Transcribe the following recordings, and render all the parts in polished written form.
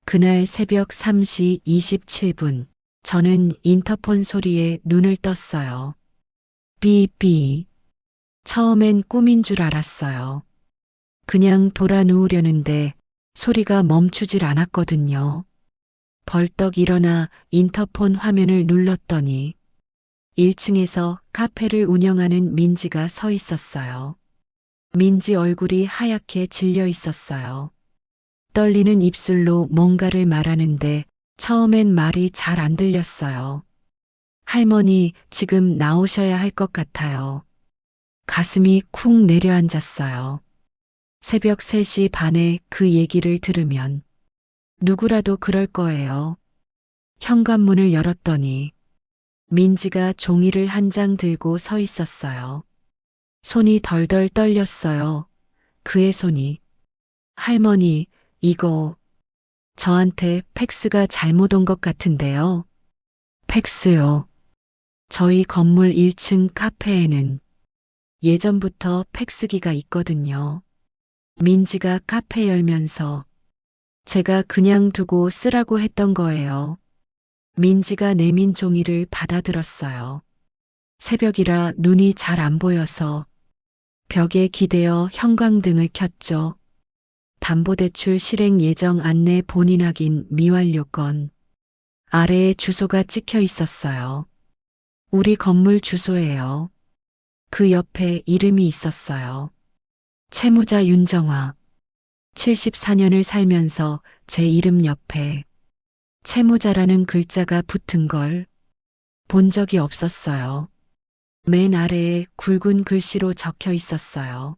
그날 새벽 3시 27분, 저는 인터폰 소리에 눈을 떴어요. 삐삐. 처음엔 꿈인 줄 알았어요. 그냥 돌아 누우려는데 소리가 멈추질 않았거든요. 벌떡 일어나 인터폰 화면을 눌렀더니 1층에서 카페를 운영하는 민지가 서 있었어요. 민지 얼굴이 하얗게 질려 있었어요. 떨리는 입술로 뭔가를 말하는데 처음엔 말이 잘 안 들렸어요. 할머니, 지금 나오셔야 할 것 같아요. 가슴이 쿵 내려앉았어요. 새벽 3시 반에 그 얘기를 들으면 누구라도 그럴 거예요. 현관문을 열었더니 민지가 종이를 한 장 들고 서 있었어요. 손이 덜덜 떨렸어요. 그의 손이. 할머니, 이거 저한테 팩스가 잘못 온 것 같은데요. 팩스요. 저희 건물 1층 카페에는 예전부터 팩스기가 있거든요. 민지가 카페 열면서 제가 그냥 두고 쓰라고 했던 거예요. 민지가 내민 종이를 받아들었어요. 새벽이라 눈이 잘 안 보여서 벽에 기대어 형광등을 켰죠. 담보대출 실행 예정 안내 본인 확인 미완료 건. 아래에 주소가 찍혀 있었어요. 우리 건물 주소예요. 그 옆에 이름이 있었어요. 채무자 윤정화. 74년을 살면서 제 이름 옆에 채무자라는 글자가 붙은 걸 본 적이 없었어요. 맨 아래에 굵은 글씨로 적혀 있었어요.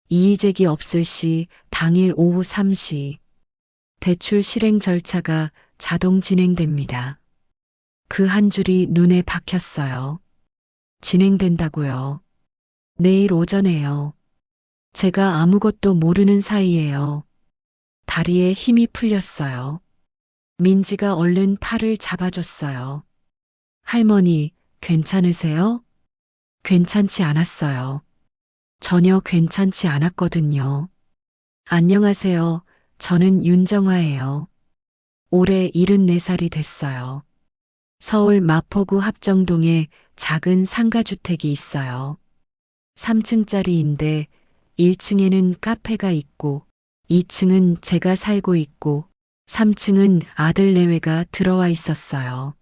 이의제기 없을 시 당일 오후 3시 대출 실행 절차가 자동 진행됩니다. 그 한 줄이 눈에 박혔어요. 진행된다고요. 내일 오전에요. 제가 아무것도 모르는 사이에요. 다리에 힘이 풀렸어요. 민지가 얼른 팔을 잡아줬어요. 할머니, 괜찮으세요? 괜찮지 않았어요. 전혀 괜찮지 않았거든요. 안녕하세요. 저는 윤정화예요. 올해 74살이 됐어요. 서울 마포구 합정동에 작은 상가주택이 있어요. 3층짜리인데 1층에는 카페가 있고 2층은 제가 살고 있고 3층은 아들 내외가 들어와 있었어요.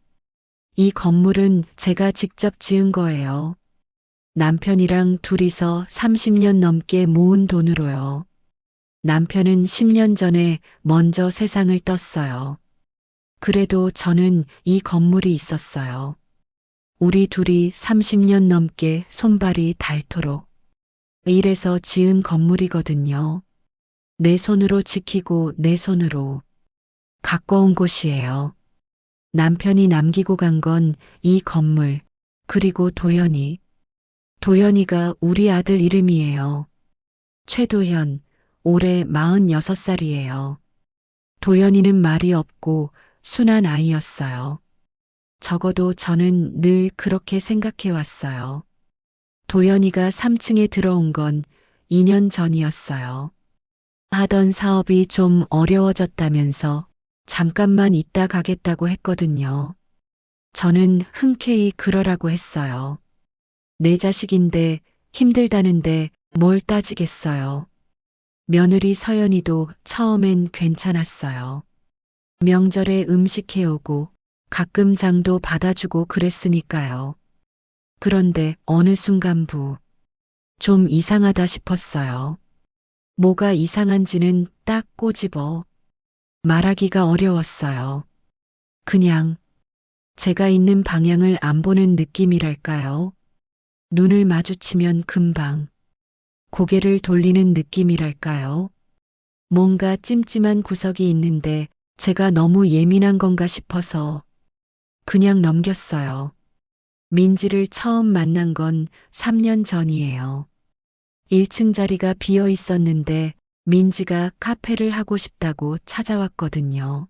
이 건물은 제가 직접 지은 거예요. 남편이랑 둘이서 30년 넘게 모은 돈으로요. 남편은 10년 전에 먼저 세상을 떴어요. 그래도 저는 이 건물이 있었어요. 우리 둘이 30년 넘게 손발이 닳도록 일해서 지은 건물이거든요. 내 손으로 지키고 내 손으로 가꿔온 곳이에요. 남편이 남기고 간 건 이 건물, 그리고 도연이. 도연이가 우리 아들 이름이에요. 최도현, 올해 46살이에요. 도연이는 말이 없고 순한 아이였어요. 적어도 저는 늘 그렇게 생각해 왔어요. 도연이가 3층에 들어온 건 2년 전이었어요. 하던 사업이 좀 어려워졌다면서 잠깐만 있다 가겠다고 했거든요. 저는 흔쾌히 그러라고 했어요. 내 자식인데 힘들다는데 뭘 따지겠어요. 며느리 서연이도 처음엔 괜찮았어요. 명절에 음식 해오고 가끔 장도 받아주고 그랬으니까요. 그런데 어느 순간 좀 이상하다 싶었어요. 뭐가 이상한지는 딱 꼬집어 말하기가 어려웠어요. 그냥 제가 있는 방향을 안 보는 느낌이랄까요? 눈을 마주치면 금방 고개를 돌리는 느낌이랄까요? 뭔가 찜찜한 구석이 있는데 제가 너무 예민한 건가 싶어서 그냥 넘겼어요. 민지를 처음 만난 건 3년 전이에요. 1층 자리가 비어 있었는데 민지가 카페를 하고 싶다고 찾아왔거든요.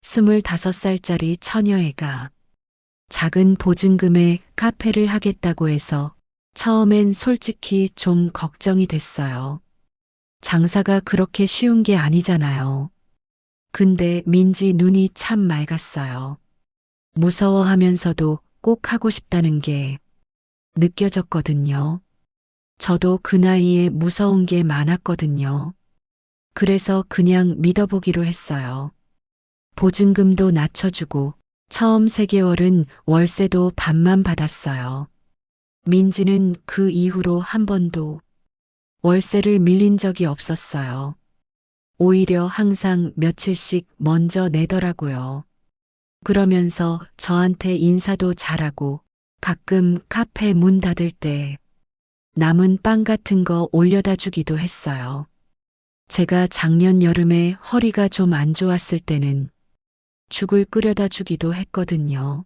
25살짜리 처녀애가 작은 보증금에 카페를 하겠다고 해서 처음엔 솔직히 좀 걱정이 됐어요. 장사가 그렇게 쉬운 게 아니잖아요. 근데 민지 눈이 참 맑았어요. 무서워하면서도 꼭 하고 싶다는 게 느껴졌거든요. 저도 그 나이에 무서운 게 많았거든요. 그래서 그냥 믿어보기로 했어요. 보증금도 낮춰주고 처음 3개월은 월세도 반만 받았어요. 민지는 그 이후로 한 번도 월세를 밀린 적이 없었어요. 오히려 항상 며칠씩 먼저 내더라고요. 그러면서 저한테 인사도 잘하고 가끔 카페 문 닫을 때 남은 빵 같은 거 올려다 주기도 했어요. 제가 작년 여름에 허리가 좀 안 좋았을 때는 죽을 끓여다 주기도 했거든요.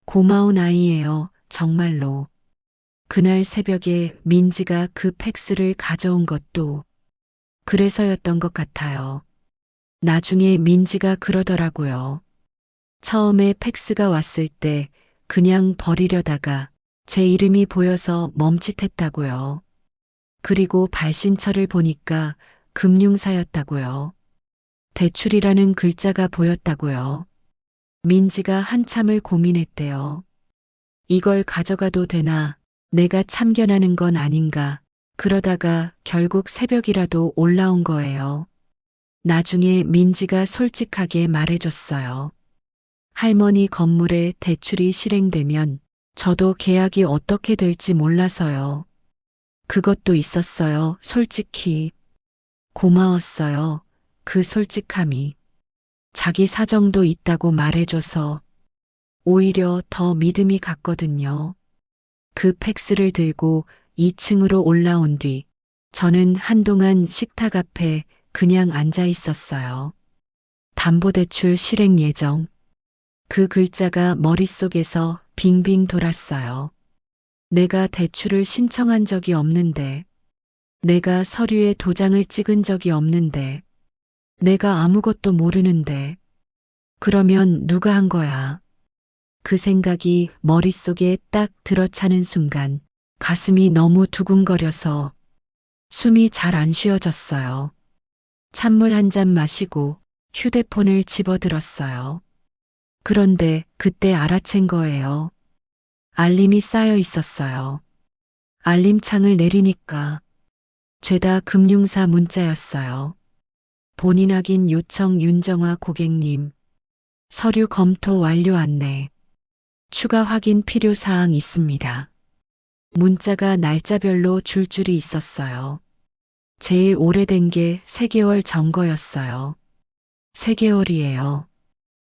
고마운 아이예요, 정말로. 그날 새벽에 민지가 그 팩스를 가져온 것도 그래서였던 것 같아요. 나중에 민지가 그러더라고요. 처음에 팩스가 왔을 때 그냥 버리려다가 제 이름이 보여서 멈칫했다고요. 그리고 발신처를 보니까 금융사였다고요. 대출이라는 글자가 보였다고요. 민지가 한참을 고민했대요. 이걸 가져가도 되나? 내가 참견하는 건 아닌가? 그러다가 결국 새벽이라도 올라온 거예요. 나중에 민지가 솔직하게 말해줬어요. 할머니 건물에 대출이 실행되면 저도 계약이 어떻게 될지 몰라서요. 그것도 있었어요, 솔직히. 고마웠어요, 그 솔직함이. 자기 사정도 있다고 말해줘서 오히려 더 믿음이 갔거든요. 그 팩스를 들고 2층으로 올라온 뒤 저는 한동안 식탁 앞에 그냥 앉아 있었어요. 담보대출 실행 예정. 그 글자가 머릿속에서 빙빙 돌았어요. 내가 대출을 신청한 적이 없는데, 내가 서류에 도장을 찍은 적이 없는데, 내가 아무것도 모르는데, 그러면 누가 한 거야? 그 생각이 머릿속에 딱 들어차는 순간 가슴이 너무 두근거려서 숨이 잘 안 쉬어졌어요. 찬물 한 잔 마시고 휴대폰을 집어들었어요. 그런데 그때 알아챈 거예요. 알림이 쌓여 있었어요. 알림창을 내리니까 죄다 금융사 문자였어요. 본인 확인 요청 윤정화 고객님. 서류 검토 완료 안내. 추가 확인 필요 사항 있습니다. 문자가 날짜별로 줄줄이 있었어요. 제일 오래된 게 3개월 전 거였어요. 3개월이에요.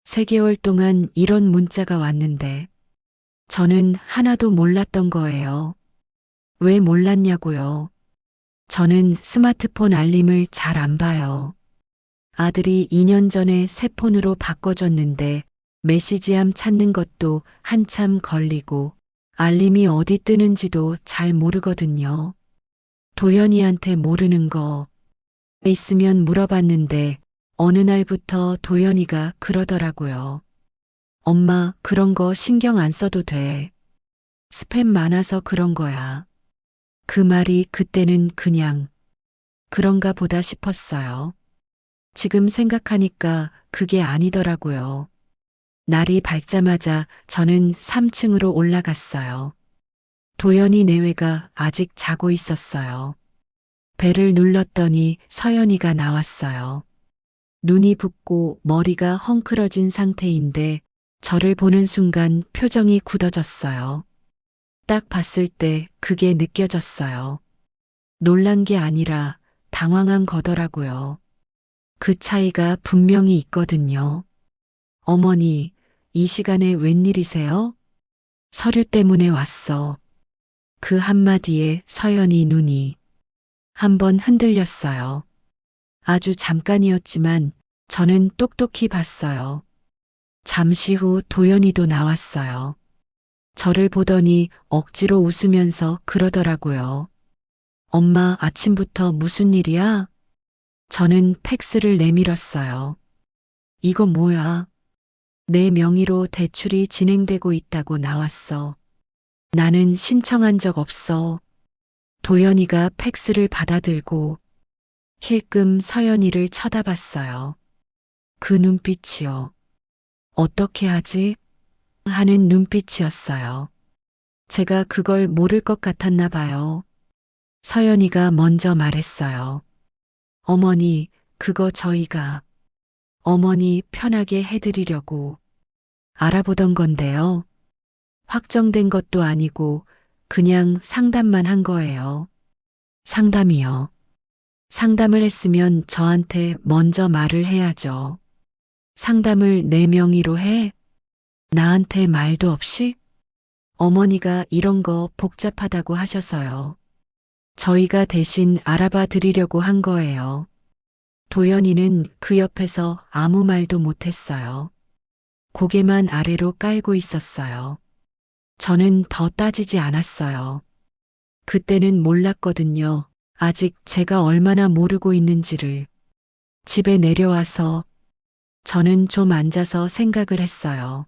3개월 동안 이런 문자가 왔는데 저는 하나도 몰랐던 거예요. 왜 몰랐냐고요. 저는 스마트폰 알림을 잘 안 봐요. 아들이 2년 전에 새 폰으로 바꿔줬는데 메시지함 찾는 것도 한참 걸리고 알림이 어디 뜨는지도 잘 모르거든요. 도연이한테 모르는 거 있으면 물어봤는데 어느 날부터 도연이가 그러더라고요. 엄마, 그런 거 신경 안 써도 돼. 스팸 많아서 그런 거야. 그 말이 그때는 그냥 그런가 보다 싶었어요. 지금 생각하니까 그게 아니더라고요. 날이 밝자마자 저는 3층으로 올라갔어요. 도연이 내외가 아직 자고 있었어요. 벨을 눌렀더니 서연이가 나왔어요. 눈이 붓고 머리가 헝클어진 상태인데 저를 보는 순간 표정이 굳어졌어요. 딱 봤을 때 그게 느껴졌어요. 놀란 게 아니라 당황한 거더라고요. 그 차이가 분명히 있거든요. 어머니, 이 시간에 웬일이세요? 서류 때문에 왔어. 그 한마디에 서연이 눈이 한번 흔들렸어요. 아주 잠깐이었지만 저는 똑똑히 봤어요. 잠시 후 도연이도 나왔어요. 저를 보더니 억지로 웃으면서 그러더라고요. 엄마, 아침부터 무슨 일이야? 저는 팩스를 내밀었어요. 이거 뭐야? 내 명의로 대출이 진행되고 있다고 나왔어. 나는 신청한 적 없어. 도연이가 팩스를 받아들고 힐끔 서연이를 쳐다봤어요. 그 눈빛이요. 어떻게 하지? 하는 눈빛이었어요. 제가 그걸 모를 것 같았나 봐요. 서연이가 먼저 말했어요. 어머니, 그거 저희가 어머니 편하게 해드리려고 알아보던 건데요. 확정된 것도 아니고 그냥 상담만 한 거예요. 상담이요. 상담을 했으면 저한테 먼저 말을 해야죠. 상담을 내 명의로 해? 나한테 말도 없이? 어머니가 이런 거 복잡하다고 하셔서요. 저희가 대신 알아봐 드리려고 한 거예요. 도연이는 그 옆에서 아무 말도 못했어요. 고개만 아래로 깔고 있었어요. 저는 더 따지지 않았어요. 그때는 몰랐거든요. 아직 제가 얼마나 모르고 있는지를. 집에 내려와서 저는 좀 앉아서 생각을 했어요.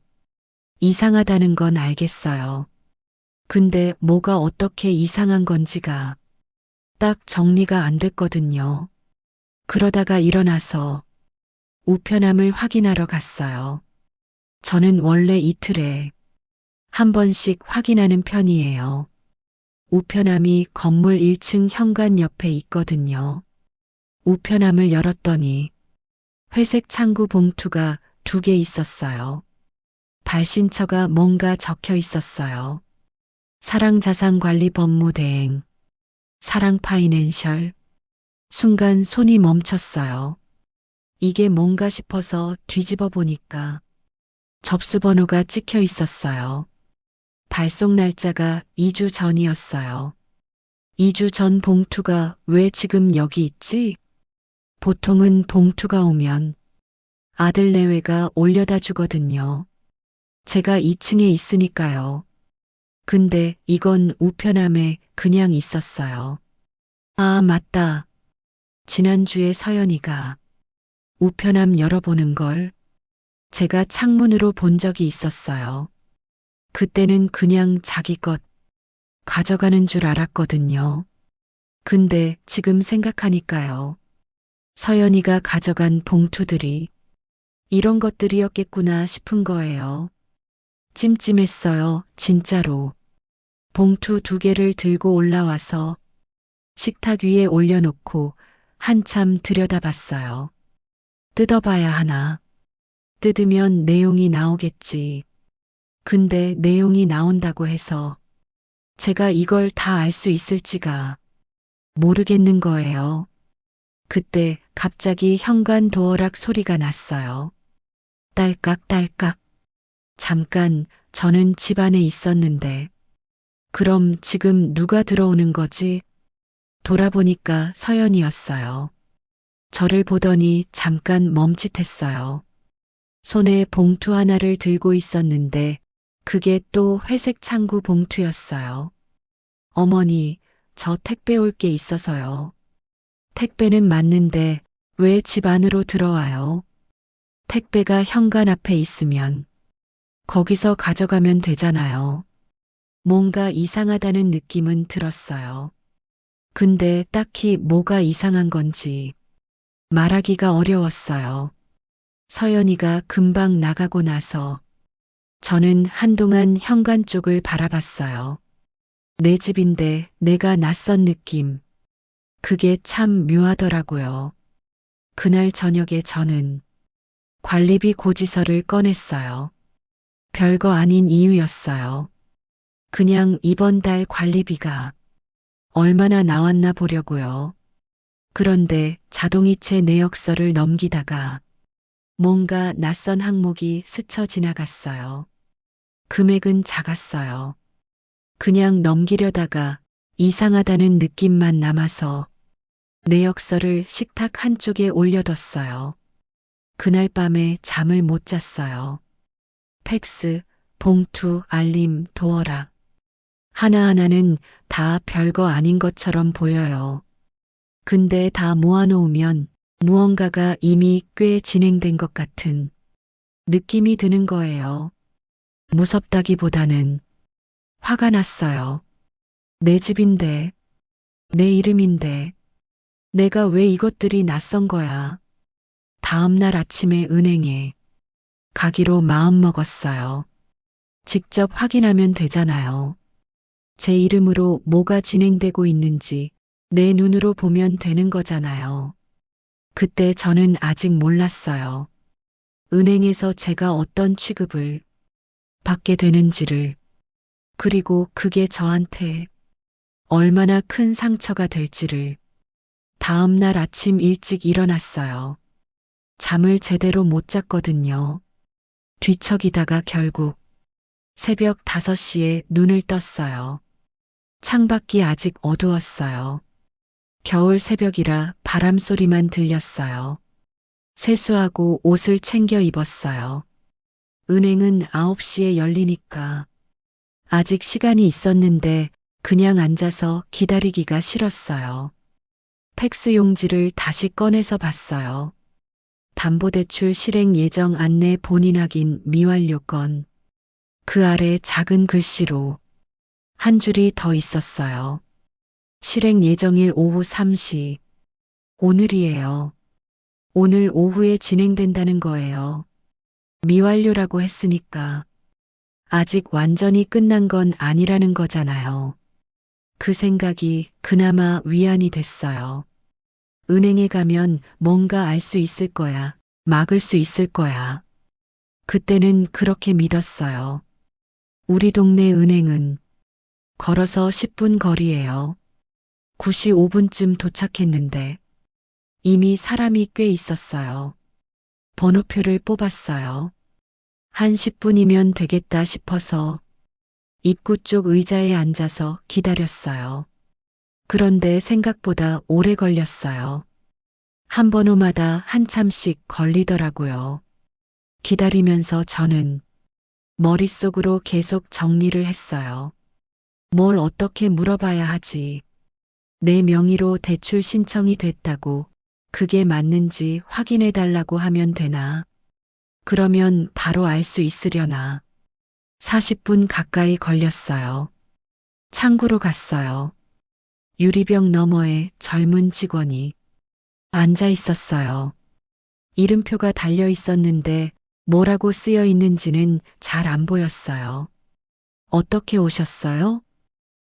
이상하다는 건 알겠어요. 근데 뭐가 어떻게 이상한 건지가 딱 정리가 안 됐거든요. 그러다가 일어나서 우편함을 확인하러 갔어요. 저는 원래 이틀에 한 번씩 확인하는 편이에요. 우편함이 건물 1층 현관 옆에 있거든요. 우편함을 열었더니 회색 창구 봉투가 2개 있었어요. 발신처가 뭔가 적혀 있었어요. 사랑자산관리법무대행, 사랑파이낸셜. 순간 손이 멈췄어요. 이게 뭔가 싶어서 뒤집어 보니까 접수번호가 찍혀 있었어요. 발송 날짜가 2주 전이었어요. 2주 전 봉투가 왜 지금 여기 있지? 보통은 봉투가 오면 아들 내외가 올려다 주거든요. 제가 2층에 있으니까요. 근데 이건 우편함에 그냥 있었어요. 아, 맞다. 지난주에 서연이가 우편함 열어보는 걸 제가 창문으로 본 적이 있었어요. 그때는 그냥 자기 것 가져가는 줄 알았거든요. 근데 지금 생각하니까요. 서연이가 가져간 봉투들이 이런 것들이었겠구나 싶은 거예요. 찜찜했어요, 진짜로. 봉투 2개를 들고 올라와서 식탁 위에 올려놓고 한참 들여다봤어요. 뜯어봐야 하나. 뜯으면 내용이 나오겠지. 근데 내용이 나온다고 해서 제가 이걸 다 알 수 있을지가 모르겠는 거예요. 그때 갑자기 현관 도어락 소리가 났어요. 딸깍딸깍. 잠깐 저는 집 안에 있었는데 그럼 지금 누가 들어오는 거지? 돌아보니까 서연이었어요. 저를 보더니 잠깐 멈칫했어요. 손에 봉투 하나를 들고 있었는데 그게 또 회색 창구 봉투였어요. 어머니, 저 택배 올 게 있어서요. 택배는 맞는데 왜 집 안으로 들어와요? 택배가 현관 앞에 있으면 거기서 가져가면 되잖아요. 뭔가 이상하다는 느낌은 들었어요. 근데 딱히 뭐가 이상한 건지 말하기가 어려웠어요. 서연이가 금방 나가고 나서 저는 한동안 현관 쪽을 바라봤어요. 내 집인데 내가 낯선 느낌. 그게 참 묘하더라고요. 그날 저녁에 저는 관리비 고지서를 꺼냈어요. 별거 아닌 이유였어요. 그냥 이번 달 관리비가 얼마나 나왔나 보려고요. 그런데 자동이체 내역서를 넘기다가 뭔가 낯선 항목이 스쳐 지나갔어요. 금액은 작았어요. 그냥 넘기려다가 이상하다는 느낌만 남아서 내역서를 식탁 한쪽에 올려뒀어요. 그날 밤에 잠을 못 잤어요. 팩스, 봉투, 알림, 도어락. 하나하나는 다 별거 아닌 것처럼 보여요. 근데 다 모아놓으면 무언가가 이미 꽤 진행된 것 같은 느낌이 드는 거예요. 무섭다기보다는 화가 났어요. 내 집인데, 내 이름인데, 내가 왜 이것들이 낯선 거야. 다음 날 아침에 은행에 가기로 마음먹었어요. 직접 확인하면 되잖아요. 제 이름으로 뭐가 진행되고 있는지 내 눈으로 보면 되는 거잖아요. 그때 저는 아직 몰랐어요. 은행에서 제가 어떤 취급을 받게 되는지를, 그리고 그게 저한테 얼마나 큰 상처가 될지를. 다음 날 아침 일찍 일어났어요. 잠을 제대로 못 잤거든요. 뒤척이다가 결국 새벽 5시에 눈을 떴어요. 창밖이 아직 어두웠어요. 겨울 새벽이라 바람 소리만 들렸어요. 세수하고 옷을 챙겨 입었어요. 은행은 9시에 열리니까 아직 시간이 있었는데 그냥 앉아서 기다리기가 싫었어요. 팩스 용지를 다시 꺼내서 봤어요. 담보대출 실행 예정 안내 본인 확인 미완료 건. 그 아래 작은 글씨로 한 줄이 더 있었어요. 실행 예정일 오후 3시. 오늘이에요. 오늘 오후에 진행된다는 거예요. 미완료라고 했으니까 아직 완전히 끝난 건 아니라는 거잖아요. 그 생각이 그나마 위안이 됐어요. 은행에 가면 뭔가 알 수 있을 거야. 막을 수 있을 거야. 그때는 그렇게 믿었어요. 우리 동네 은행은 걸어서 10분 거리예요. 9시 5분쯤 도착했는데 이미 사람이 꽤 있었어요. 번호표를 뽑았어요. 한 10분이면 되겠다 싶어서 입구 쪽 의자에 앉아서 기다렸어요. 그런데 생각보다 오래 걸렸어요. 한 번호마다 한참씩 걸리더라고요. 기다리면서 저는 머릿속으로 계속 정리를 했어요. 뭘 어떻게 물어봐야 하지? 내 명의로 대출 신청이 됐다고 그게 맞는지 확인해 달라고 하면 되나? 그러면 바로 알 수 있으려나? 40분 가까이 걸렸어요. 창구로 갔어요. 유리병 너머에 젊은 직원이 앉아 있었어요. 이름표가 달려 있었는데 뭐라고 쓰여 있는지는 잘 안 보였어요. 어떻게 오셨어요?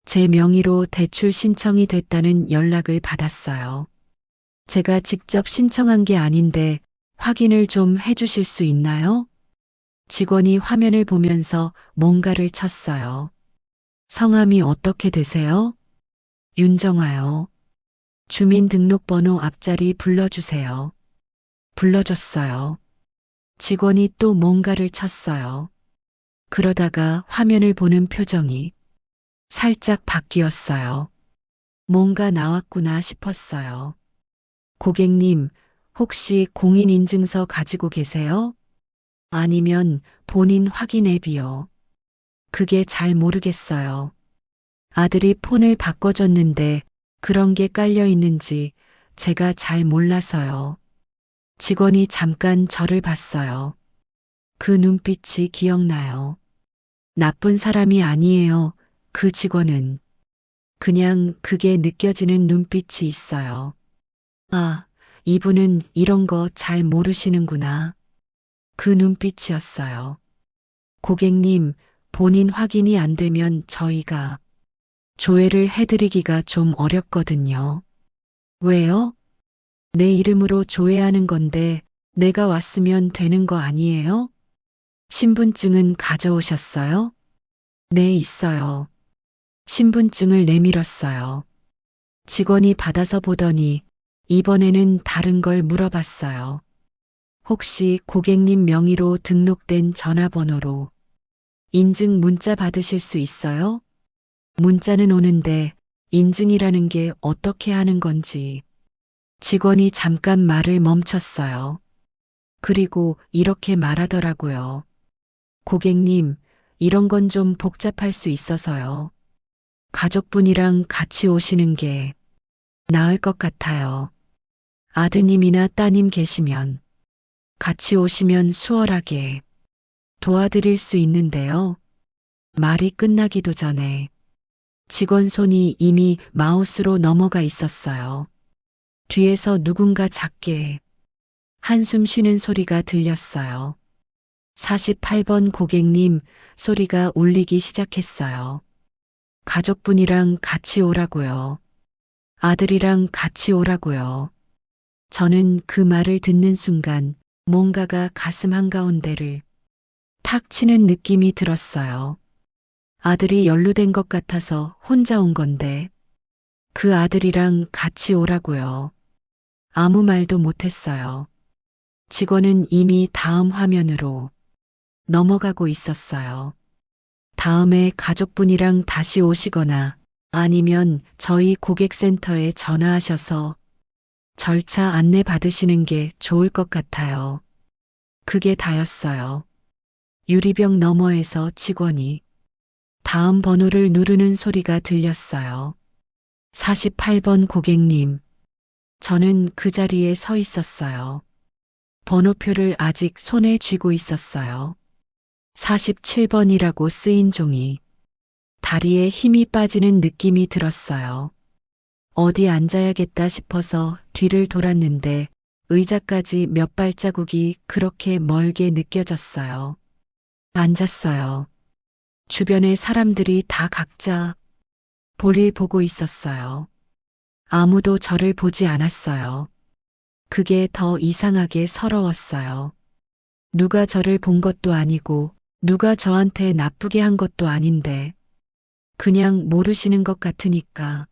제 명의로 대출 신청이 됐다는 연락을 받았어요. 제가 직접 신청한 게 아닌데 확인을 좀 해주실 수 있나요? 직원이 화면을 보면서 뭔가를 쳤어요. 성함이 어떻게 되세요? 윤정아요. 주민등록번호 앞자리 불러주세요. 불러줬어요. 직원이 또 뭔가를 쳤어요. 그러다가 화면을 보는 표정이 살짝 바뀌었어요. 뭔가 나왔구나 싶었어요. 고객님, 혹시 공인인증서 가지고 계세요? 아니면 본인 확인 앱이요. 그게 잘 모르겠어요. 아들이 폰을 바꿔줬는데 그런 게 깔려 있는지 제가 잘 몰라서요. 직원이 잠깐 저를 봤어요. 그 눈빛이 기억나요. 나쁜 사람이 아니에요. 그 직원은. 그냥 그게 느껴지는 눈빛이 있어요. 아, 이분은 이런 거 잘 모르시는구나. 그 눈빛이었어요. 고객님, 본인 확인이 안 되면 저희가 조회를 해드리기가 좀 어렵거든요. 왜요? 내 이름으로 조회하는 건데 내가 왔으면 되는 거 아니에요? 신분증은 가져오셨어요? 네, 있어요. 신분증을 내밀었어요. 직원이 받아서 보더니 이번에는 다른 걸 물어봤어요. 혹시 고객님 명의로 등록된 전화번호로 인증 문자 받으실 수 있어요? 문자는 오는데 인증이라는 게 어떻게 하는 건지. 직원이 잠깐 말을 멈췄어요. 그리고 이렇게 말하더라고요. 고객님, 이런 건 좀 복잡할 수 있어서요. 가족분이랑 같이 오시는 게 나을 것 같아요. 아드님이나 따님 계시면 같이 오시면 수월하게 도와드릴 수 있는데요. 말이 끝나기도 전에 직원 손이 이미 마우스로 넘어가 있었어요. 뒤에서 누군가 작게 한숨 쉬는 소리가 들렸어요. 48번 고객님, 소리가 울리기 시작했어요. 가족분이랑 같이 오라고요. 아들이랑 같이 오라고요. 저는 그 말을 듣는 순간 뭔가가 가슴 한가운데를 탁 치는 느낌이 들었어요. 아들이 연루된 것 같아서 혼자 온 건데 그 아들이랑 같이 오라고요. 아무 말도 못했어요. 직원은 이미 다음 화면으로 넘어가고 있었어요. 다음에 가족분이랑 다시 오시거나 아니면 저희 고객센터에 전화하셔서 절차 안내 받으시는 게 좋을 것 같아요. 그게 다였어요. 유리병 너머에서 직원이 다음 번호를 누르는 소리가 들렸어요. 48번 고객님. 저는 그 자리에 서 있었어요. 번호표를 아직 손에 쥐고 있었어요. 47번이라고 쓰인 종이 다리에 힘이 빠지는 느낌이 들었어요. 어디 앉아야겠다 싶어서 뒤를 돌았는데 의자까지 몇 발자국이 그렇게 멀게 느껴졌어요. 앉았어요. 주변의 사람들이 다 각자 볼일 보고 있었어요. 아무도 저를 보지 않았어요. 그게 더 이상하게 서러웠어요. 누가 저를 본 것도 아니고 누가 저한테 나쁘게 한 것도 아닌데 그냥 모르시는 것 같으니까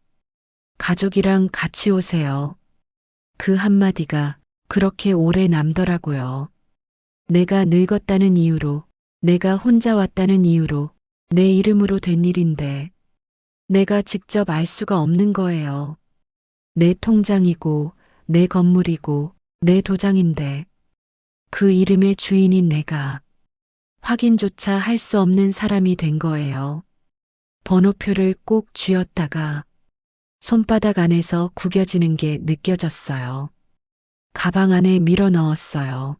가족이랑 같이 오세요. 그 한마디가 그렇게 오래 남더라고요. 내가 늙었다는 이유로, 내가 혼자 왔다는 이유로 내 이름으로 된 일인데 내가 직접 알 수가 없는 거예요. 내 통장이고 내 건물이고 내 도장인데 그 이름의 주인인 내가 확인조차 할 수 없는 사람이 된 거예요. 번호표를 꼭 쥐었다가 손바닥 안에서 구겨지는 게 느껴졌어요. 가방 안에 밀어 넣었어요.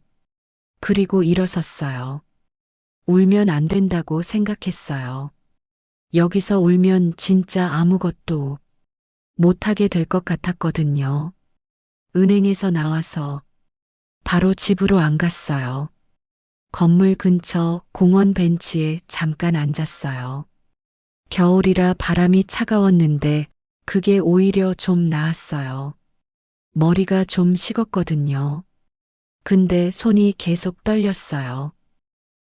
그리고 일어섰어요. 울면 안 된다고 생각했어요. 여기서 울면 진짜 아무것도 못하게 될 것 같았거든요. 은행에서 나와서 바로 집으로 안 갔어요. 건물 근처 공원 벤치에 잠깐 앉았어요. 겨울이라 바람이 차가웠는데 그게 오히려 좀 나았어요. 머리가 좀 식었거든요. 근데 손이 계속 떨렸어요.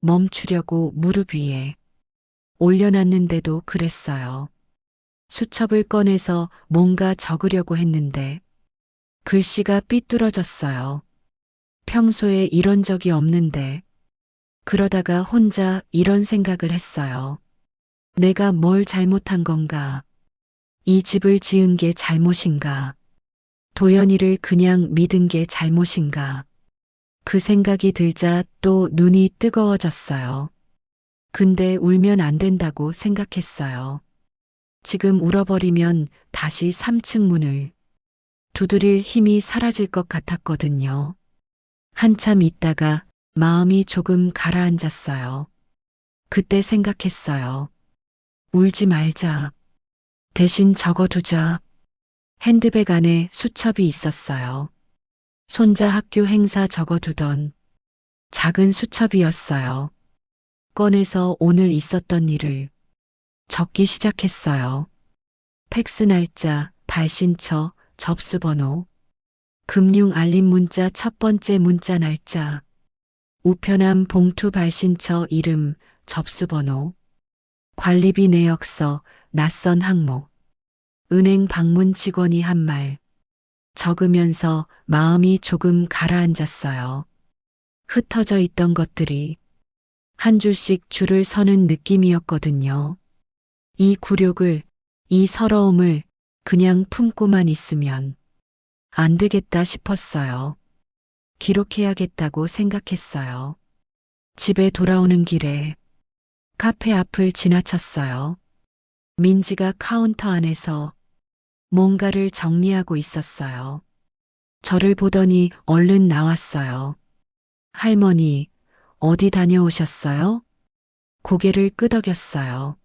멈추려고 무릎 위에 올려놨는데도 그랬어요. 수첩을 꺼내서 뭔가 적으려고 했는데 글씨가 삐뚤어졌어요. 평소에 이런 적이 없는데 그러다가 혼자 이런 생각을 했어요. 내가 뭘 잘못한 건가? 이 집을 지은 게 잘못인가? 도연이를 그냥 믿은 게 잘못인가? 그 생각이 들자 또 눈이 뜨거워졌어요. 근데 울면 안 된다고 생각했어요. 지금 울어버리면 다시 3층 문을 두드릴 힘이 사라질 것 같았거든요. 한참 있다가 마음이 조금 가라앉았어요. 그때 생각했어요. 울지 말자. 대신 적어두자. 핸드백 안에 수첩이 있었어요. 손자 학교 행사 적어두던 작은 수첩이었어요. 꺼내서 오늘 있었던 일을 적기 시작했어요. 팩스 날짜, 발신처, 접수번호, 금융 알림 문자 첫 번째 문자 날짜, 우편함 봉투 발신처 이름, 접수번호, 관리비 내역서, 낯선 항목, 은행 방문 직원이 한 말, 적으면서 마음이 조금 가라앉았어요. 흩어져 있던 것들이 한 줄씩 줄을 서는 느낌이었거든요. 이 굴욕을, 이 서러움을 그냥 품고만 있으면 안 되겠다 싶었어요. 기록해야겠다고 생각했어요. 집에 돌아오는 길에 카페 앞을 지나쳤어요. 민지가 카운터 안에서 뭔가를 정리하고 있었어요. 저를 보더니 얼른 나왔어요. 할머니, 어디 다녀오셨어요? 고개를 끄덕였어요.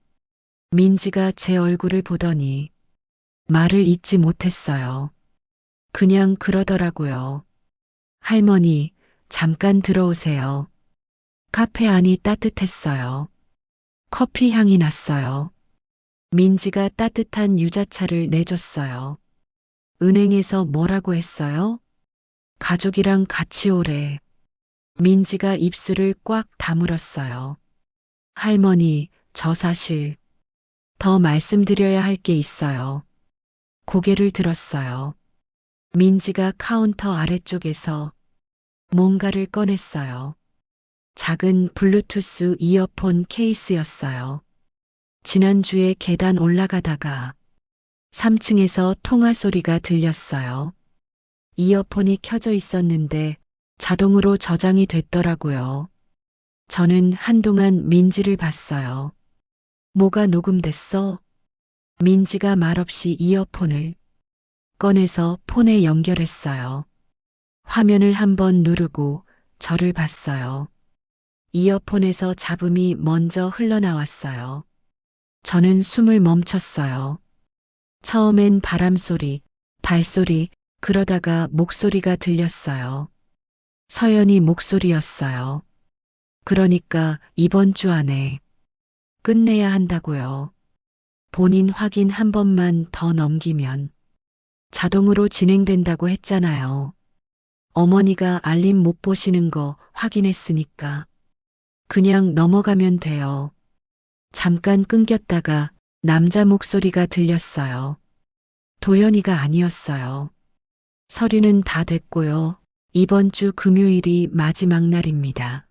민지가 제 얼굴을 보더니 말을 잇지 못했어요. 그냥 그러더라고요. 할머니, 잠깐 들어오세요. 카페 안이 따뜻했어요. 커피 향이 났어요. 민지가 따뜻한 유자차를 내줬어요. 은행에서 뭐라고 했어요? 가족이랑 같이 오래. 민지가 입술을 꽉 다물었어요. 할머니, 저 사실 더 말씀드려야 할 게 있어요. 고개를 들었어요. 민지가 카운터 아래쪽에서 뭔가를 꺼냈어요. 작은 블루투스 이어폰 케이스였어요. 지난주에 계단 올라가다가 3층에서 통화 소리가 들렸어요. 이어폰이 켜져 있었는데 자동으로 저장이 됐더라고요. 저는 한동안 민지를 봤어요. 뭐가 녹음됐어? 민지가 말없이 이어폰을 꺼내서 폰에 연결했어요. 화면을 한번 누르고 저를 봤어요. 이어폰에서 잡음이 먼저 흘러나왔어요. 저는 숨을 멈췄어요. 처음엔 바람소리, 발소리, 그러다가 목소리가 들렸어요. 서연이 목소리였어요. 그러니까 이번 주 안에 끝내야 한다고요. 본인 확인 한 번만 더 넘기면 자동으로 진행된다고 했잖아요. 어머니가 알림 못 보시는 거 확인했으니까 그냥 넘어가면 돼요. 잠깐 끊겼다가 남자 목소리가 들렸어요. 도연이가 아니었어요. 서류는 다 됐고요. 이번 주 금요일이 마지막 날입니다.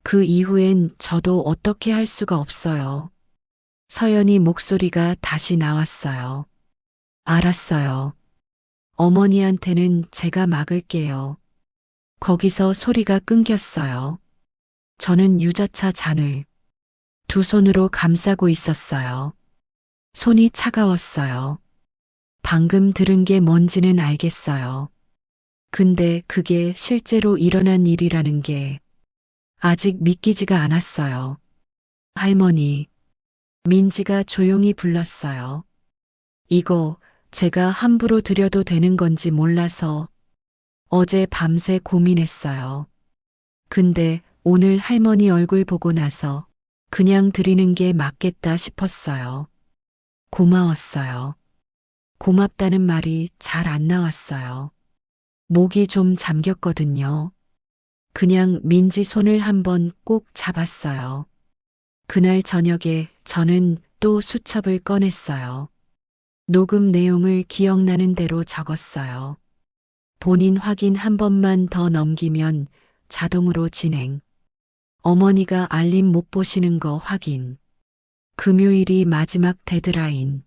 그 이후엔 저도 어떻게 할 수가 없어요. 서연이 목소리가 다시 나왔어요. 알았어요. 어머니한테는 제가 막을게요. 거기서 소리가 끊겼어요. 저는 유자차 잔을 두 손으로 감싸고 있었어요. 손이 차가웠어요. 방금 들은 게 뭔지는 알겠어요. 근데 그게 실제로 일어난 일이라는 게 아직 믿기지가 않았어요. 할머니, 민지가 조용히 불렀어요. 이거 제가 함부로 드려도 되는 건지 몰라서 어제 밤새 고민했어요. 근데 오늘 할머니 얼굴 보고 나서 그냥 드리는 게 맞겠다 싶었어요. 고마웠어요. 고맙다는 말이 잘 안 나왔어요. 목이 좀 잠겼거든요. 그냥 민지 손을 한번 꼭 잡았어요. 그날 저녁에 저는 또 수첩을 꺼냈어요. 녹음 내용을 기억나는 대로 적었어요. 본인 확인 한 번만 더 넘기면 자동으로 진행. 어머니가 알림 못 보시는 거 확인. 금요일이 마지막 데드라인.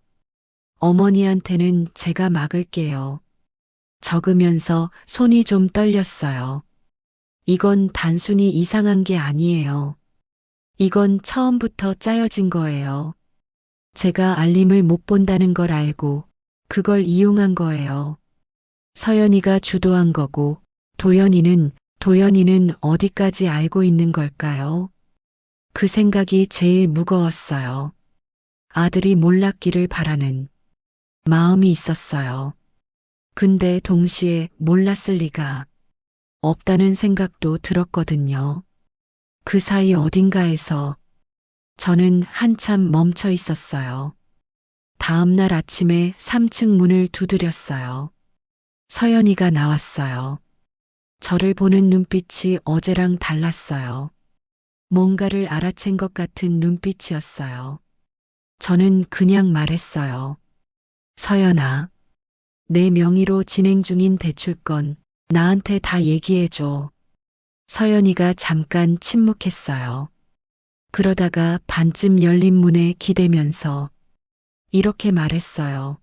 어머니한테는 제가 막을게요. 적으면서 손이 좀 떨렸어요. 이건 단순히 이상한 게 아니에요. 이건 처음부터 짜여진 거예요. 제가 알림을 못 본다는 걸 알고 그걸 이용한 거예요. 서연이가 주도한 거고 도연이는 어디까지 알고 있는 걸까요? 그 생각이 제일 무거웠어요. 아들이 몰랐기를 바라는 마음이 있었어요. 근데 동시에 몰랐을 리가 없다는 생각도 들었거든요. 그 사이 어딘가에서 저는 한참 멈춰 있었어요. 다음 날 아침에 3층 문을 두드렸어요. 서연이가 나왔어요. 저를 보는 눈빛이 어제랑 달랐어요. 뭔가를 알아챈 것 같은 눈빛이었어요. 저는 그냥 말했어요. 서연아, 내 명의로 진행 중인 대출건 나한테 다 얘기해줘. 서연이가 잠깐 침묵했어요. 그러다가 반쯤 열린 문에 기대면서 이렇게 말했어요.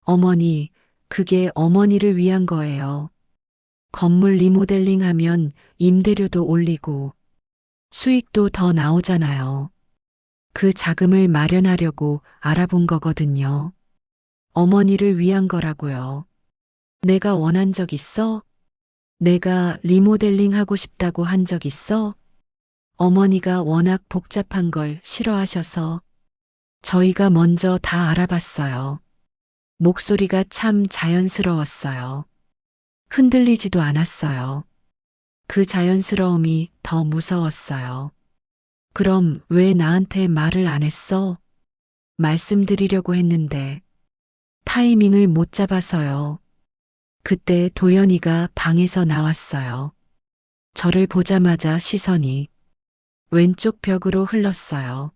어머니, 그게 어머니를 위한 거예요. 건물 리모델링 하면 임대료도 올리고 수익도 더 나오잖아요. 그 자금을 마련하려고 알아본 거거든요. 어머니를 위한 거라고요. 내가 원한 적 있어? 내가 리모델링 하고 싶다고 한 적 있어? 어머니가 워낙 복잡한 걸 싫어하셔서 저희가 먼저 다 알아봤어요. 목소리가 참 자연스러웠어요. 흔들리지도 않았어요. 그 자연스러움이 더 무서웠어요. 그럼 왜 나한테 말을 안 했어? 말씀드리려고 했는데 타이밍을 못 잡아서요. 그때 도연이가 방에서 나왔어요. 저를 보자마자 시선이 왼쪽 벽으로 흘렀어요.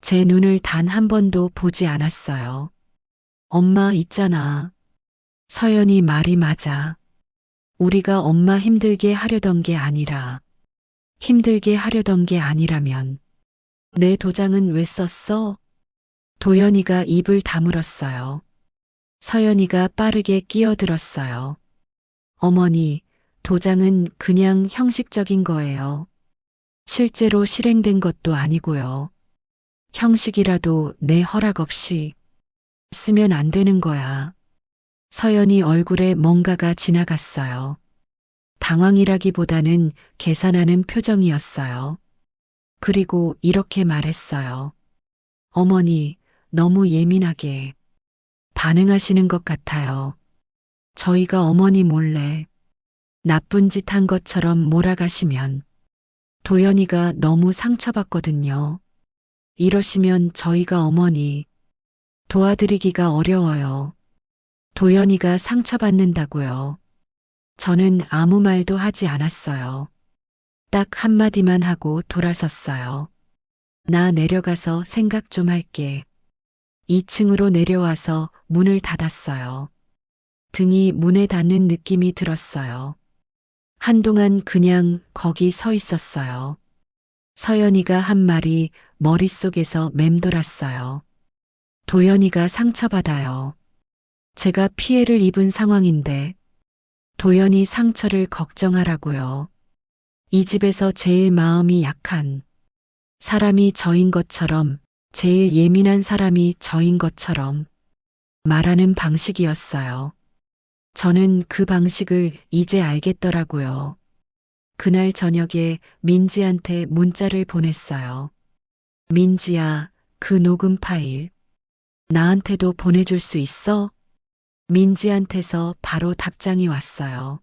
제 눈을 단 한 번도 보지 않았어요. 엄마 있잖아. 서연이 말이 맞아. 우리가 엄마 힘들게 하려던 게 아니라, 힘들게 하려던 게 아니라면 내 도장은 왜 썼어? 도연이가 입을 다물었어요. 서연이가 빠르게 끼어들었어요. 어머니, 도장은 그냥 형식적인 거예요. 실제로 실행된 것도 아니고요. 형식이라도 내 허락 없이 쓰면 안 되는 거야. 서연이 얼굴에 뭔가가 지나갔어요. 당황이라기보다는 계산하는 표정이었어요. 그리고 이렇게 말했어요. 어머니, 너무 예민하게 반응하시는 것 같아요. 저희가 어머니 몰래 나쁜 짓 한 것처럼 몰아가시면 도연이가 너무 상처받거든요. 이러시면 저희가 어머니 도와드리기가 어려워요. 도연이가 상처받는다고요. 저는 아무 말도 하지 않았어요. 딱 한마디만 하고 돌아섰어요. 나 내려가서 생각 좀 할게. 2층으로 내려와서 문을 닫았어요. 등이 문에 닿는 느낌이 들었어요. 한동안 그냥 거기 서 있었어요. 서연이가 한 말이 머릿속에서 맴돌았어요. 도연이가 상처받아요. 제가 피해를 입은 상황인데 도연이 상처를 걱정하라고요. 이 집에서 제일 마음이 약한 사람이 저인 것처럼, 제일 예민한 사람이 저인 것처럼 말하는 방식이었어요. 저는 그 방식을 이제 알겠더라고요. 그날 저녁에 민지한테 문자를 보냈어요. 민지야, 그 녹음 파일 나한테도 보내줄 수 있어? 민지한테서 바로 답장이 왔어요.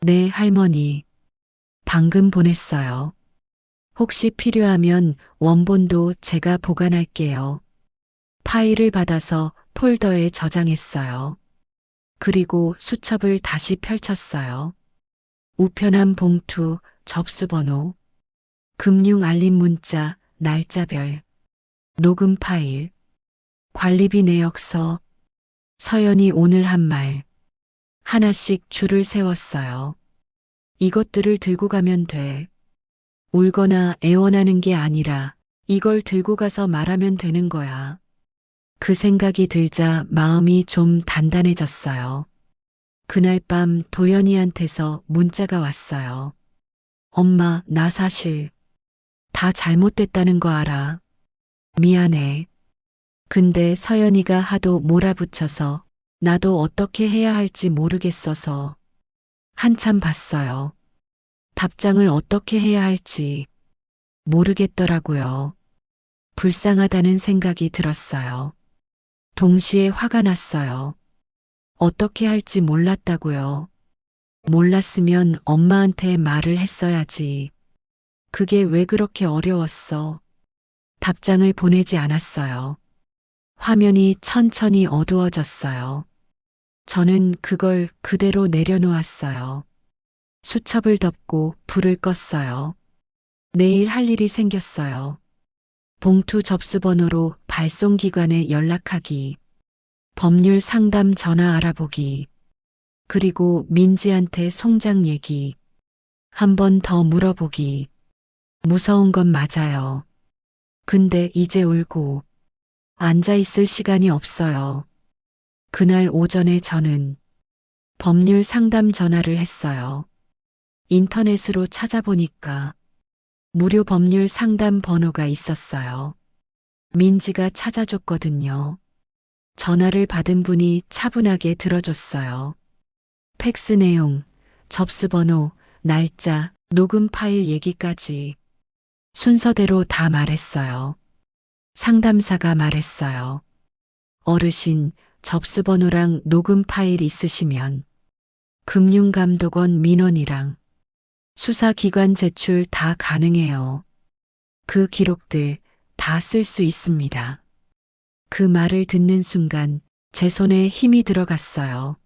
네, 할머니. 방금 보냈어요. 혹시 필요하면 원본도 제가 보관할게요. 파일을 받아서 폴더에 저장했어요. 그리고 수첩을 다시 펼쳤어요. 우편함 봉투, 접수번호, 금융 알림 문자, 날짜별, 녹음 파일, 관리비 내역서, 서연이 오늘 한 말, 하나씩 줄을 세웠어요. 이것들을 들고 가면 돼. 울거나 애원하는 게 아니라 이걸 들고 가서 말하면 되는 거야. 그 생각이 들자 마음이 좀 단단해졌어요. 그날 밤 도연이한테서 문자가 왔어요. 엄마, 나 사실 다 잘못됐다는 거 알아. 미안해. 근데 서연이가 하도 몰아붙여서 나도 어떻게 해야 할지 모르겠어서 한참 봤어요. 답장을 어떻게 해야 할지 모르겠더라고요. 불쌍하다는 생각이 들었어요. 동시에 화가 났어요. 어떻게 할지 몰랐다고요. 몰랐으면 엄마한테 말을 했어야지. 그게 왜 그렇게 어려웠어? 답장을 보내지 않았어요. 화면이 천천히 어두워졌어요. 저는 그걸 그대로 내려놓았어요. 수첩을 덮고 불을 껐어요. 내일 할 일이 생겼어요. 봉투 접수번호로 발송기관에 연락하기, 법률 상담 전화 알아보기, 그리고 민지한테 송장 얘기, 한 번 더 물어보기. 무서운 건 맞아요. 근데 이제 울고 앉아있을 시간이 없어요. 그날 오전에 저는 법률 상담 전화를 했어요. 인터넷으로 찾아보니까 무료 법률 상담 번호가 있었어요. 민지가 찾아줬거든요. 전화를 받은 분이 차분하게 들어줬어요. 팩스 내용, 접수번호, 날짜, 녹음 파일 얘기까지 순서대로 다 말했어요. 상담사가 말했어요. 어르신, 접수번호랑 녹음 파일 있으시면 금융감독원 민원이랑 수사기관 제출 다 가능해요. 그 기록들 다 쓸 수 있습니다. 그 말을 듣는 순간 제 손에 힘이 들어갔어요.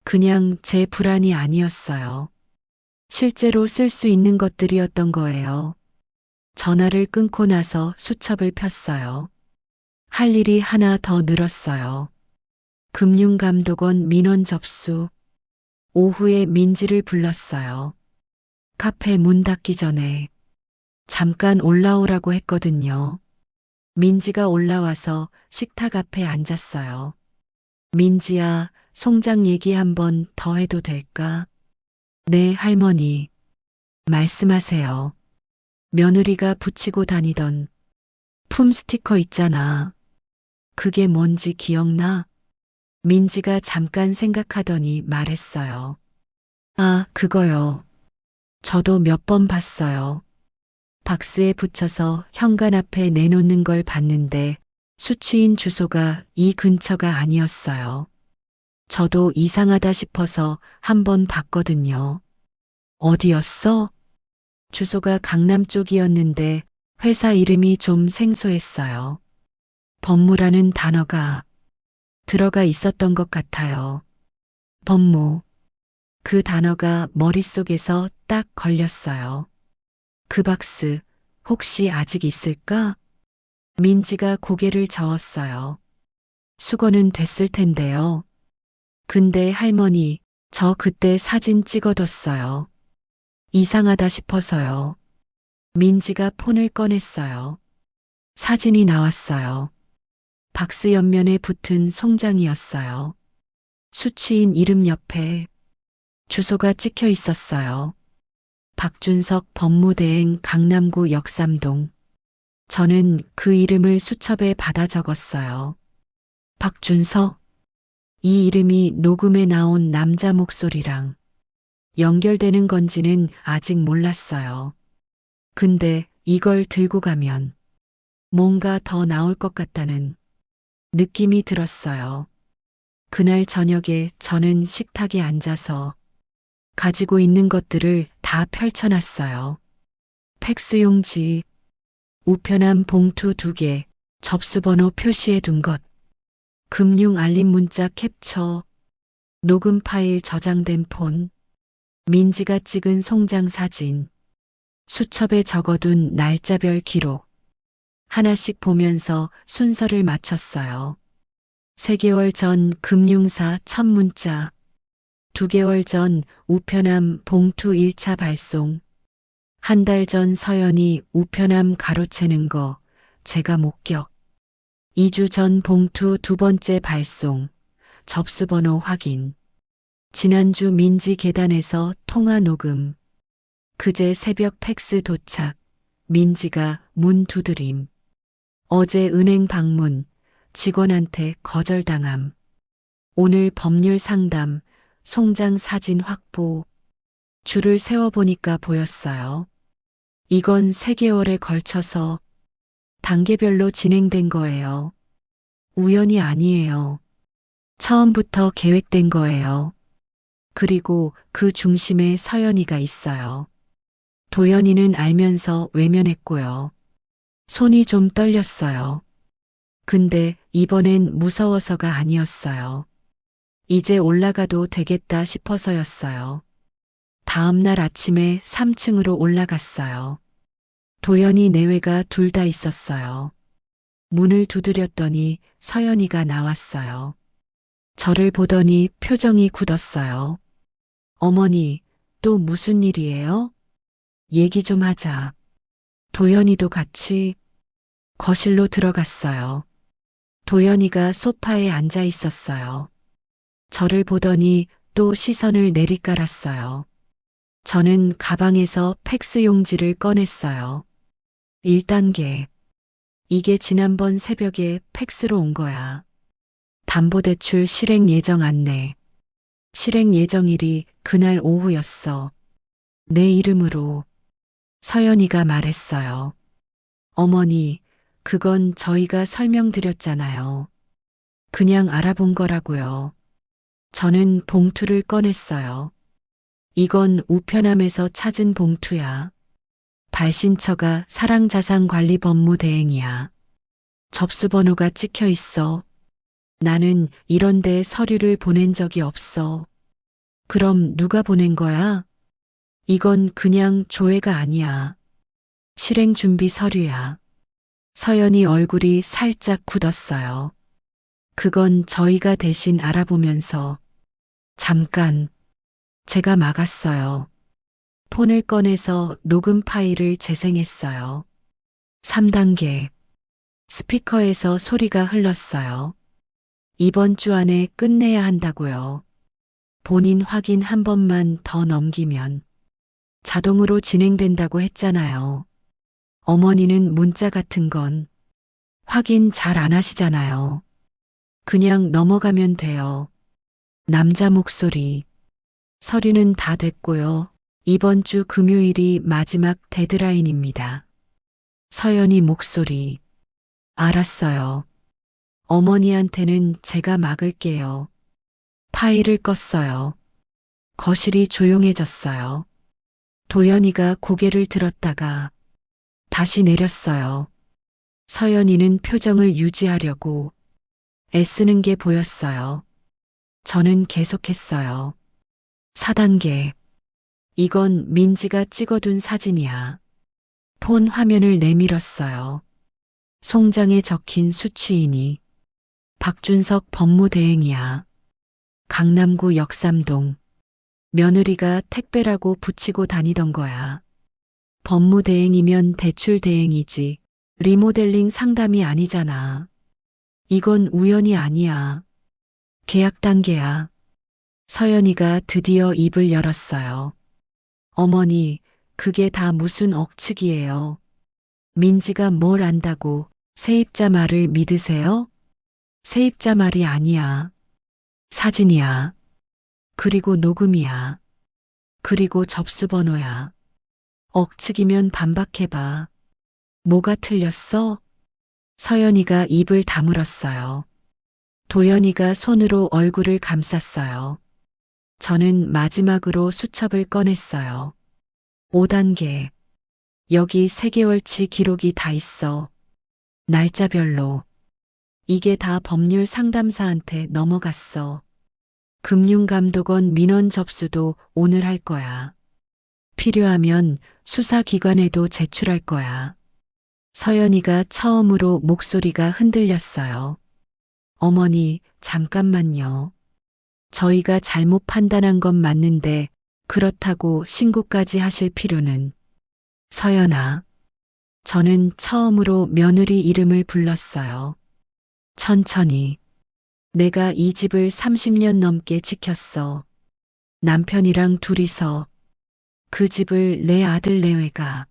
그냥 제 불안이 아니었어요. 실제로 쓸 수 있는 것들이었던 거예요. 전화를 끊고 나서 수첩을 폈어요. 할 일이 하나 더 늘었어요. 금융감독원 민원 접수. 오후에 민지를 불렀어요. 카페 문 닫기 전에 잠깐 올라오라고 했거든요. 민지가 올라와서 식탁 앞에 앉았어요. 민지야, 송장 얘기 한번 더 해도 될까? 네, 할머니. 말씀하세요. 며느리가 붙이고 다니던 품 스티커 있잖아. 그게 뭔지 기억나? 민지가 잠깐 생각하더니 말했어요. 아, 그거요. 저도 몇 번 봤어요. 박스에 붙여서 현관 앞에 내놓는 걸 봤는데 수취인 주소가 이 근처가 아니었어요. 저도 이상하다 싶어서 한번 봤거든요. 어디였어? 주소가 강남 쪽이었는데 회사 이름이 좀 생소했어요. 법무라는 단어가 들어가 있었던 것 같아요. 법무. 그 단어가 머릿속에서 딱 걸렸어요. 그 박스 혹시 아직 있을까? 민지가 고개를 저었어요. 수거는 됐을 텐데요. 근데 할머니, 저 그때 사진 찍어뒀어요. 이상하다 싶어서요. 민지가 폰을 꺼냈어요. 사진이 나왔어요. 박스 옆면에 붙은 송장이었어요. 수취인 이름 옆에 주소가 찍혀 있었어요. 박준석 법무대행 강남구 역삼동. 저는 그 이름을 수첩에 받아 적었어요. 박준석. 이 이름이 녹음에 나온 남자 목소리랑 연결되는 건지는 아직 몰랐어요. 근데 이걸 들고 가면 뭔가 더 나올 것 같다는 느낌이 들었어요. 그날 저녁에 저는 식탁에 앉아서 가지고 있는 것들을 다 펼쳐놨어요. 팩스 용지, 우편함 봉투 2개, 접수번호 표시해 둔 것, 금융 알림 문자 캡처, 녹음 파일 저장된 폰, 민지가 찍은 송장 사진, 수첩에 적어둔 날짜별 기록, 하나씩 보면서 순서를 맞췄어요. 3개월 전 금융사 첫 문자, 2개월 전 우편함 봉투 1차 발송, 한 달 전 서연이 우편함 가로채는 거 제가 목격, 2주 전 봉투 2번째 발송, 접수번호 확인, 지난주 민지 계단에서 통화 녹음, 그제 새벽 팩스 도착, 민지가 문 두드림, 어제 은행 방문, 직원한테 거절당함, 오늘 법률 상담, 송장 사진 확보, 줄을 세워보니까 보였어요. 이건 3개월에 걸쳐서 단계별로 진행된 거예요. 우연이 아니에요. 처음부터 계획된 거예요. 그리고 그 중심에 서연이가 있어요. 도연이는 알면서 외면했고요. 손이 좀 떨렸어요. 근데 이번엔 무서워서가 아니었어요. 이제 올라가도 되겠다 싶어서였어요. 다음 날 아침에 3층으로 올라갔어요. 도연이 내외가 둘 다 있었어요. 문을 두드렸더니 서연이가 나왔어요. 저를 보더니 표정이 굳었어요. 어머니, 또 무슨 일이에요? 얘기 좀 하자. 도연이도 같이 거실로 들어갔어요. 도연이가 소파에 앉아 있었어요. 저를 보더니 또 시선을 내리깔았어요. 저는 가방에서 팩스 용지를 꺼냈어요. 1단계. 이게 지난번 새벽에 팩스로 온 거야. 담보대출 실행 예정 안내. 실행 예정일이 그날 오후였어. 내 이름으로. 서연이가 말했어요. 어머니, 그건 저희가 설명드렸잖아요. 그냥 알아본 거라고요. 저는 봉투를 꺼냈어요. 이건 우편함에서 찾은 봉투야. 발신처가 사랑자산관리법무대행이야. 접수번호가 찍혀 있어. 나는 이런데 서류를 보낸 적이 없어. 그럼 누가 보낸 거야? 이건 그냥 조회가 아니야. 실행 준비 서류야. 서연이 얼굴이 살짝 굳었어요. 그건 저희가 대신 알아보면서 잠깐 제가 막았어요. 폰을 꺼내서 녹음 파일을 재생했어요. 3단계. 스피커에서 소리가 흘렀어요. 이번 주 안에 끝내야 한다고요. 본인 확인 한 번만 더 넘기면 자동으로 진행된다고 했잖아요. 어머니는 문자 같은 건 확인 잘 안 하시잖아요. 그냥 넘어가면 돼요. 남자 목소리. 서류는 다 됐고요. 이번 주 금요일이 마지막 데드라인입니다. 서연이 목소리. 알았어요. 어머니한테는 제가 막을게요. 파일을 껐어요. 거실이 조용해졌어요. 도연이가 고개를 들었다가 다시 내렸어요. 서연이는 표정을 유지하려고 애쓰는 게 보였어요. 저는 계속했어요. 4단계. 이건 민지가 찍어둔 사진이야. 폰 화면을 내밀었어요. 송장에 적힌 수취인이 박준석 법무대행이야. 강남구 역삼동. 며느리가 택배라고 붙이고 다니던 거야. 법무대행이면 대출대행이지. 리모델링 상담이 아니잖아. 이건 우연이 아니야. 계약 단계야. 서연이가 드디어 입을 열었어요. 어머니, 그게 다 무슨 억측이에요. 민지가 뭘 안다고 세입자 말을 믿으세요? 세입자 말이 아니야. 사진이야. 그리고 녹음이야. 그리고 접수번호야. 억측이면 반박해봐. 뭐가 틀렸어? 서연이가 입을 다물었어요. 도연이가 손으로 얼굴을 감쌌어요. 저는 마지막으로 수첩을 꺼냈어요. 5단계. 여기 3개월치 기록이 다 있어. 날짜별로. 이게 다 법률 상담사한테 넘어갔어. 금융감독원 민원 접수도 오늘 할 거야. 필요하면 수사기관에도 제출할 거야. 서연이가 처음으로 목소리가 흔들렸어요. 어머니, 잠깐만요. 저희가 잘못 판단한 건 맞는데 그렇다고 신고까지 하실 필요는. 서연아. 저는 처음으로 며느리 이름을 불렀어요. 천천히. 내가 이 집을 30년 넘게 지켰어. 남편이랑 둘이서 그 집을 내 아들 내외가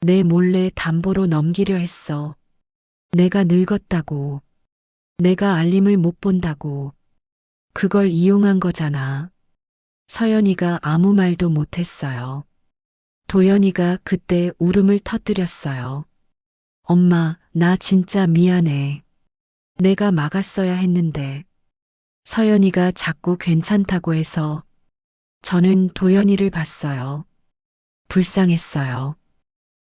내 몰래 담보로 넘기려 했어. 내가 늙었다고. 내가 알림을 못 본다고. 그걸 이용한 거잖아. 서연이가 아무 말도 못했어요. 도연이가 그때 울음을 터뜨렸어요. 엄마, 나 진짜 미안해. 내가 막았어야 했는데. 서연이가 자꾸 괜찮다고 해서 저는 도연이를 봤어요. 불쌍했어요.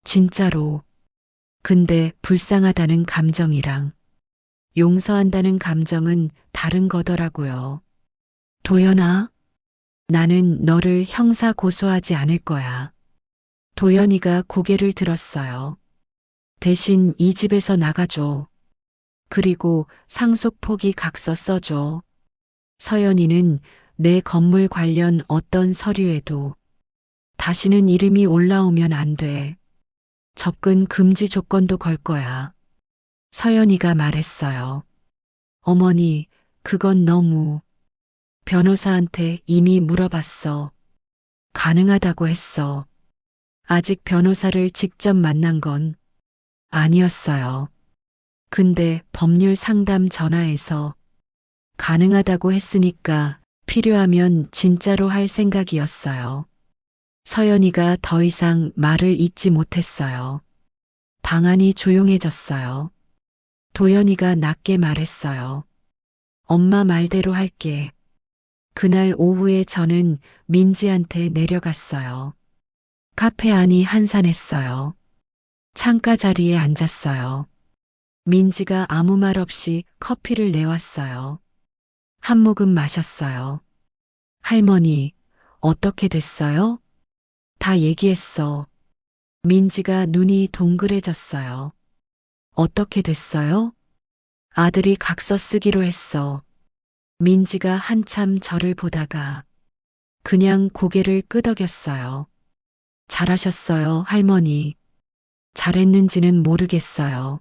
진짜로. 근데 불쌍하다는 감정이랑 용서한다는 감정은 다른 거더라고요. 도연아, 나는 너를 형사 고소하지 않을 거야. 도연이가 고개를 들었어요. 대신 이 집에서 나가줘. 그리고 상속 포기 각서 써줘. 서연이는 내 건물 관련 어떤 서류에도 다시는 이름이 올라오면 안 돼. 접근 금지 조건도 걸 거야. 서연이가 말했어요. 어머니, 그건 너무. 변호사한테 이미 물어봤어. 가능하다고 했어. 아직 변호사를 직접 만난 건 아니었어요. 근데 법률 상담 전화에서 가능하다고 했으니까 필요하면 진짜로 할 생각이었어요. 서연이가 더 이상 말을 잇지 못했어요. 방안이 조용해졌어요. 도연이가 낮게 말했어요. 엄마 말대로 할게. 그날 오후에 저는 민지한테 내려갔어요. 카페 안이 한산했어요. 창가 자리에 앉았어요. 민지가 아무 말 없이 커피를 내왔어요. 한 모금 마셨어요. 할머니, 어떻게 됐어요? 다 얘기했어. 민지가 눈이 동그래졌어요. 어떻게 됐어요? 아들이 각서 쓰기로 했어. 민지가 한참 저를 보다가 그냥 고개를 끄덕였어요. 잘하셨어요, 할머니. 잘했는지는 모르겠어요.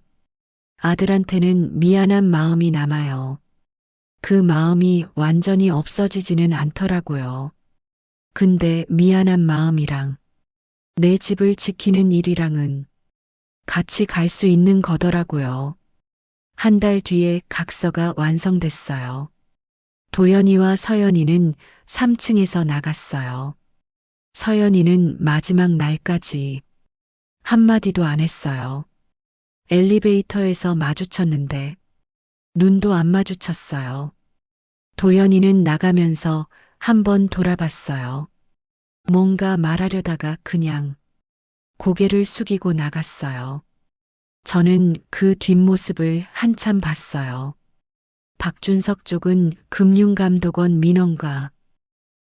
아들한테는 미안한 마음이 남아요. 그 마음이 완전히 없어지지는 않더라고요. 근데 미안한 마음이랑 내 집을 지키는 일이랑은 같이 갈 수 있는 거더라고요. 한 달 뒤에 각서가 완성됐어요. 도연이와 서연이는 3층에서 나갔어요. 서연이는 마지막 날까지 한마디도 안 했어요. 엘리베이터에서 마주쳤는데 눈도 안 마주쳤어요. 도연이는 나가면서 한번 돌아봤어요. 뭔가 말하려다가 그냥 고개를 숙이고 나갔어요. 저는 그 뒷모습을 한참 봤어요. 박준석 쪽은 금융감독원 민원과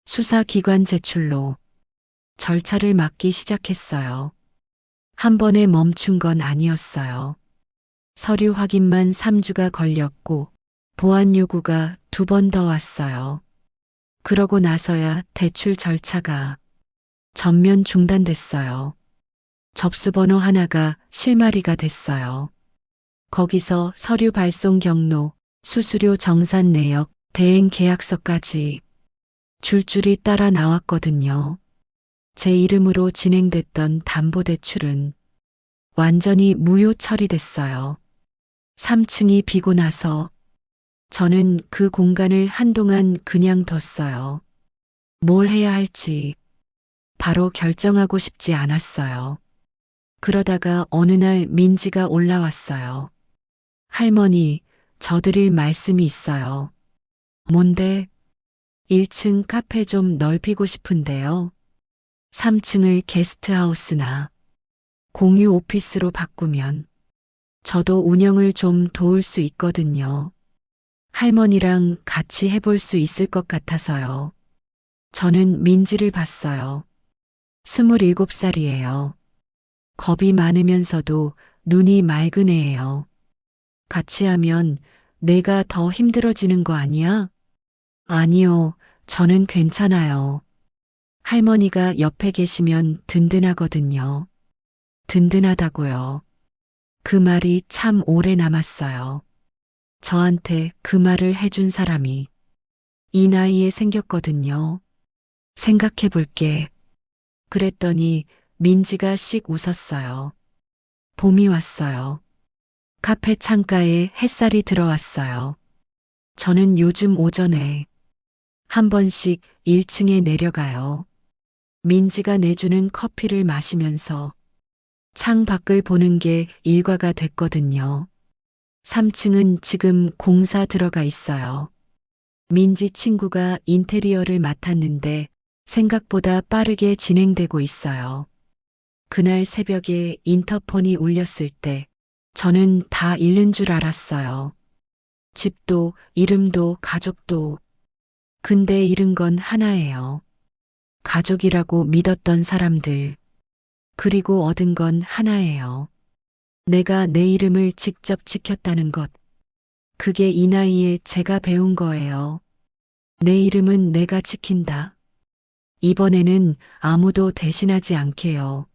수사기관 제출로 절차를 막기 시작했어요. 한 번에 멈춘 건 아니었어요. 서류 확인만 3주가 걸렸고 보안 요구가 2번 더 왔어요. 그러고 나서야 대출 절차가 전면 중단됐어요. 접수번호 하나가 실마리가 됐어요. 거기서 서류 발송 경로, 수수료 정산 내역, 대행 계약서까지 줄줄이 따라 나왔거든요. 제 이름으로 진행됐던 담보대출은 완전히 무효 처리됐어요. 3층이 비고 나서 저는 그 공간을 한동안 그냥 뒀어요. 뭘 해야 할지 바로 결정하고 싶지 않았어요. 그러다가 어느 날 민지가 올라왔어요. 할머니, 저 드릴 말씀이 있어요. 뭔데? 1층 카페 좀 넓히고 싶은데요. 3층을 게스트하우스나 공유 오피스로 바꾸면 저도 운영을 좀 도울 수 있거든요. 할머니랑 같이 해볼 수 있을 것 같아서요. 저는 민지를 봤어요. 27살이에요. 겁이 많으면서도 눈이 맑은 애예요. 같이 하면 내가 더 힘들어지는 거 아니야? 아니요, 저는 괜찮아요. 할머니가 옆에 계시면 든든하거든요. 든든하다고요. 그 말이 참 오래 남았어요. 저한테 그 말을 해준 사람이 이 나이에 생겼거든요. 생각해 볼게. 그랬더니 민지가 씩 웃었어요. 봄이 왔어요. 카페 창가에 햇살이 들어왔어요. 저는 요즘 오전에 한 번씩 1층에 내려가요. 민지가 내주는 커피를 마시면서 창 밖을 보는 게 일과가 됐거든요. 3층은 지금 공사 들어가 있어요. 민지 친구가 인테리어를 맡았는데 생각보다 빠르게 진행되고 있어요. 그날 새벽에 인터폰이 울렸을 때 저는 다 잃는 줄 알았어요. 집도, 이름도, 가족도. 근데 잃은 건 하나예요. 가족이라고 믿었던 사람들. 그리고 얻은 건 하나예요. 내가 내 이름을 직접 지켰다는 것. 그게 이 나이에 제가 배운 거예요. 내 이름은 내가 지킨다. 이번에는 아무도 대신하지 않게요.